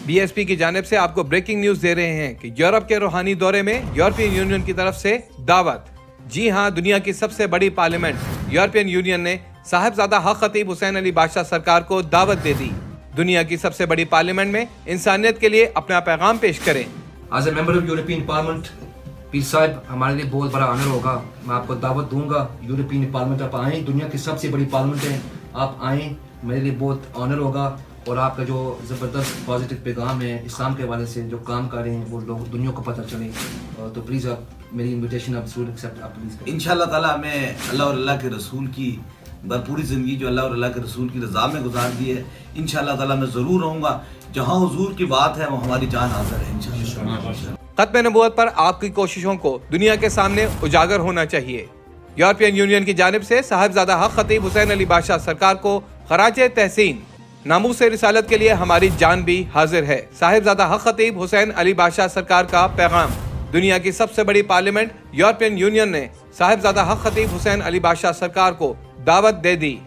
BSP کی جانب سے آپ کو بریکنگ نیوز دے رہے ہیں کہ یورپ کے روحانی دورے میں یورپین یونین کی طرف سے دعوت۔ جی ہاں، دنیا کی سب سے بڑی پارلیمنٹ یورپین یونین نے صاحبزادہ حق خطیب حسین علی بادشاہ سرکار کو دعوت دے دی۔ دنیا کی سب سے بڑی پارلیمنٹ میں انسانیت کے لیے اپنا پیغام پیش کریں۔ As a member of European Parliament, پیر صاحب ہمارے لیے بہت بڑا آنر ہوگا۔ میں آپ کو دعوت دوں گا یورپین پارلیمنٹ آپ آئیں، دنیا کی سب سے بڑی پارلیمنٹ ہے، آپ آئیں، میرے لیے بہت آنر ہوگا۔ اور آپ کا جو زبردست پازیٹیو پیغام ہے اسلام کے حوالے سے جو کام کر رہے ہیں وہ لوگ دنیا کو پتہ چلے، تو پلیز آپ میری انویٹیشن آپ ضرور ایکسیپٹ آپ پلیز کریں۔ انشاءاللہ تعالیٰ میں اللہ اور اللہ کے رسول کی پوری زندگی جو اللہ اور اللہ کے رسول کی رضا میں گزار دی ہے، انشاءاللہ تعالیٰ میں ضرور رہوں گا۔ جہاں حضور کی بات ہے وہ ہماری جان حاضر ہے انشاءاللہ۔ ختم نبوت پر آپ کی کوششوں کو دنیا کے سامنے اجاگر ہونا چاہیے۔ یورپین یونین کی جانب سے صاحبزادہ حق خطیب حسین علی بادشاہ سرکار کو خراج تحسین۔ ناموس رسالت کے لیے ہماری جان بھی حاضر ہے۔ صاحبزادہ حق خطیب حسین علی بادشاہ سرکار کا پیغام۔ دنیا کی سب سے بڑی پارلیمنٹ یورپین یونین نے صاحبزادہ حق خطیب حسین علی بادشاہ سرکار کو دعوت دے دی۔